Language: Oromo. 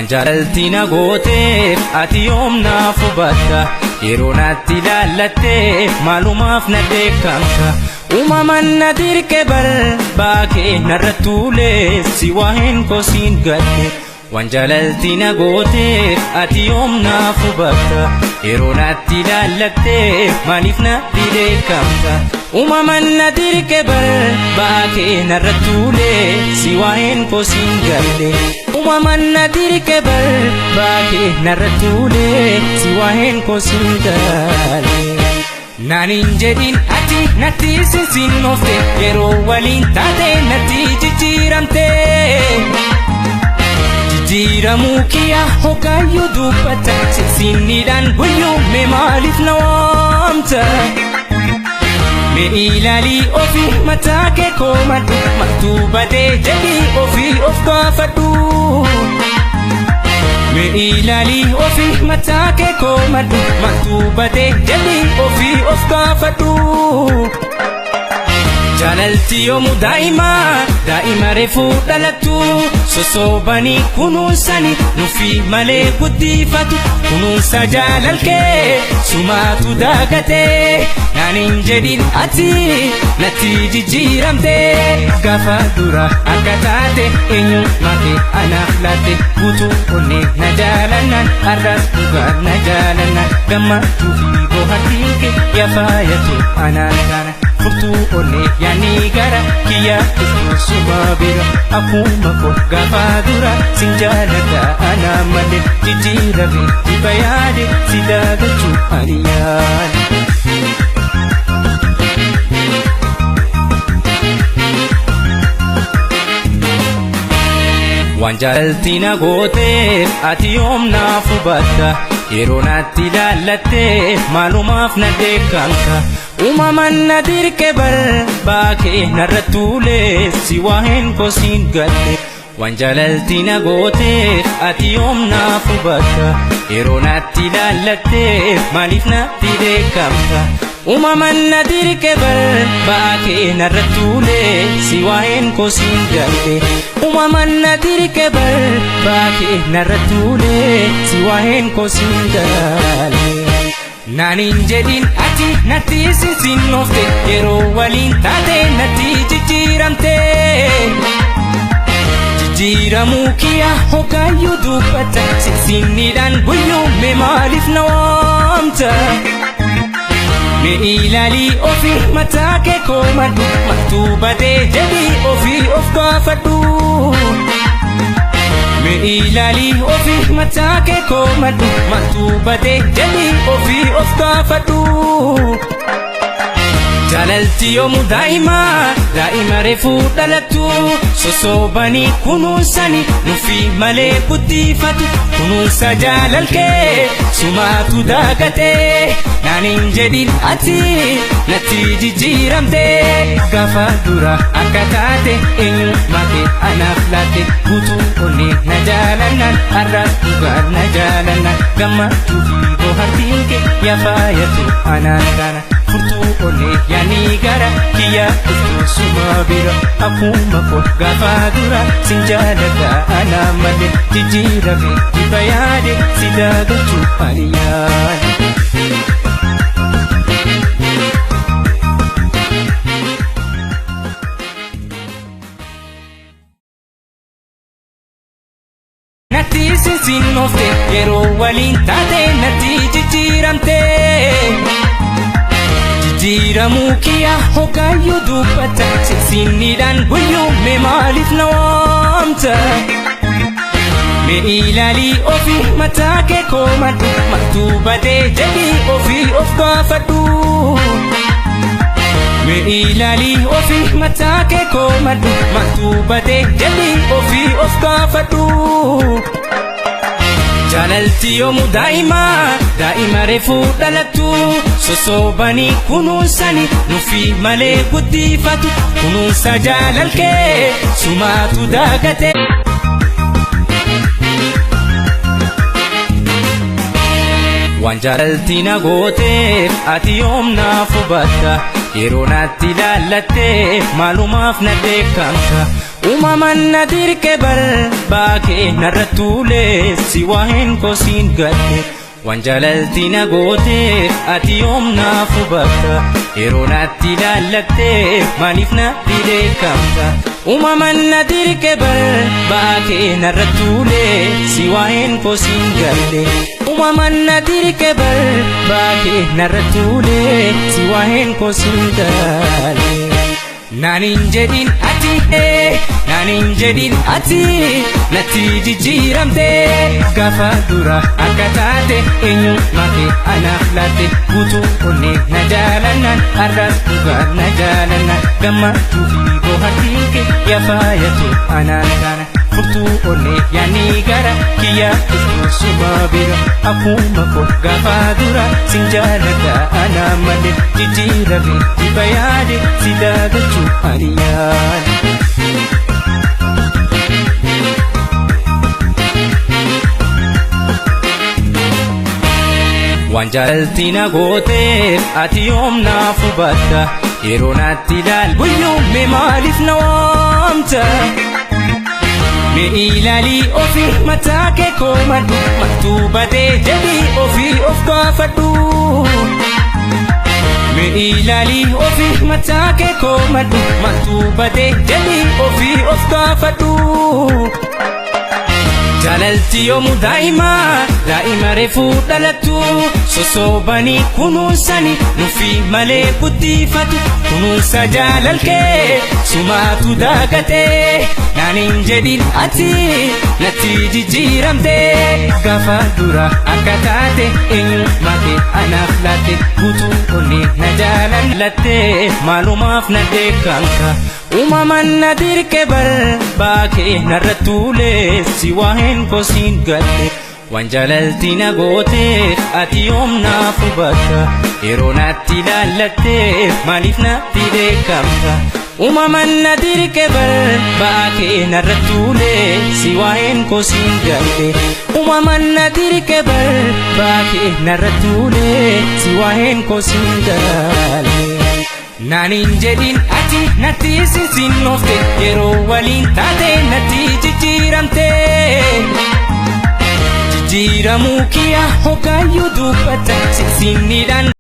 Wanjaalti na gooteef ati yoomnaaf hubatta yeroo natti ilaallattee maalumaaf na beekamta uumaman na dirqe baakee narra tuulee si waa'een kosiin gadde Wanjaalti na gooteef ati yoomnaaf hubatta yeroo natti ilaallattee maaliif na beekamta uumaman na dirqe baakee narra tuulee si waa'een kosiin gadde uumaman na dirqe baakee narra tuulee si waa'een kosiin gadde Naanin jedhin ati natti sinsiinofte yeroo waliin taate natti jijjiiramte Jijjiiramuu kiyya hoggayyuu dubbata sinsiinniidhaan guyyuu mee maaliif na waamta Mee ilaalii ofii mataa kee koomadhu maaltu badee jedhii ofii of gaafadhu Mee ilaalii ofii mataa kee koomadhu maaltu badee jedhii ofii of gaafadhu Jaalalti yoomu daa'ima reefuu dhalattu sosoobanii kunuunsani nufi malee guddifatu kunuunsa jaalalkee sumaatu daagatee Naanin jedhin ati natti jijjiiramte gaafa dura akka taate eenyummaa kee anaaf laatte guutuu onnee na jaalannaan har'as dhugaa na jaalannaan gammachuu fi bohaartiin kee yafaayatu anaan taana Furtuu onnee yaani gara kiyya isuma bira akkuma koo gaafa dura sin jaalladha ana malee jijjiirame dhiba yaade si daagachuu ani yaade. Wanjaalti na gooteef ati yoomnaaf hubatta yeroo natti ilaallattee maalumaaf na beekamta uumaman na dirqe baakee narra tuulee si waa'een kosiin gadde Wanjaalti na gooteef ati yoomnaaf hubatta yeroo natti ilaallattee maaliif natti beekamta uumaman na dirqe baakee narra tuulee si waa'een kosiin gadde uumaman na dirqe baakee narra tuulee si waa'een kosiin gadde Naanin jedhin ati natti sinsiinofte yeroo waliin taate natti jijjiiramte Jijjiiramuu kiyya hoggayyuu dubbata sinsiinniidhaan guyyuu mee maaliif na waamta Mee ilaalii ofii mataa kee koomadhu maaltu badee jedhii ofii of gaafadhu Mee ilaalii ofii mataa kee koomadhu maaltu badee jedhii ofii of gaafadhu Jaalalti yoomu daa'ima reefuu dhalattu sosoobanii kunuunsani nufi malee guddifatu kunuunsa jaalalkee sumaatu daagatee Naanin jedhin ati natti jijjiiramte gaafa dura akka taate eenyummaa kee anaaf laatte guutuu onnee na jaalannaan har'as dhugaa na jaalannaan gammachuu fi bohaartiin kee yafaayatu anaan taana Furtuu onnee yaani gara kiyya isuma bira akkuma koo gaafa dura sin jaalladha ana malee jijjiirame dhiba yaade si daagachuu ani yaade. Natti sinsiinofte yeroo waliin taate natti jijjiiramte Jijjiiramuu kiyya hoggayyuu dubbata sinsiinniidhaan guyyuu mee maaliif na waamta Mee ilaalii ofii mataa kee koomadhu maaltu badee jedhii ofii of gaafadhu Mee ilaalii ofii mataa kee koomadhu maaltu badee jedhii ofii of gaafadhu Jaalalti yoomu daa'ima reefuu dhalattu sosoobanii kunuunsani nufi malee guddifatu kunuunsa jaalalkee sumaatu daagate Wanjaalti na gooteef ati yoomnaaf hubatta yeroo natti laallattee maalumaaf na deekkamta uumaman na dirqe baakee narra tuulee si waa'een kosiin gadhe waan jaalalti na gooteef ati yoom naaf hubatta yeroo natti laallattee maaliif na deekkamta uumaman na dirqe baakee narra tuulee si waa'een kosiin gadhe uumaman na dirqe baakee narra tuulee si waa'een kosiin gadhe Nanin jedhin ati natti jijjiiramte gaafa dura akka taate eenyummaa kee anaaf laatte guutuu onnee na jaalannaan har'as dhugaan na jaalannaan gammachuu fi bohaartiin kee yafaayatu anaan taana furtuu onnee yaanii gara kiyya isuma bira akkuma koo gaafa dura sin jaaladha anaa malee jijjiirame dhiba yaade si daagachuu ani yaade. Waan jaalalti na gooteef ati yoom naaf hubatta yeroo natti guyyuume maaliif na waamta mee ilaalii ofii mataa kee koomadhu maaltu badee jedhii ofii of gaafadhu mee ilaalii ofii mataa kee koomadhu maaltu badee jedhii ofii of gaafadhu Jaalalti yoomu daa'ima reefuu dhalattu sosoobanii kunuunsanii nufi malee guddifatu kunuunsa jaalalkee sumaatu daagatee naanin jedhin ati natti jijjiiramte gaafa dura akka taate eenyummaa kee anaaf laatte guutuu onnee na jaallattee maalumaaf na deekkamta uumaman na dirqe baakee narra tuulee si waa'een kosiin gadhe waan jaalalti na gooteef ati yoom naaf hubatta yeroo natti laallattee maaliif natti deekkamta uumaman na dirqe baakee narra tuulee si waa'een kosiin gadhe uumaman na dirqe baakee narra tuulee si waa'een kosiin gadhe Nanin jedhin ati natti sinsiinoofte yeroo waliin taate natti jijjiiramte jijjiiramuu kiyya hoggaayyuu dubbata sinsiiniidhaan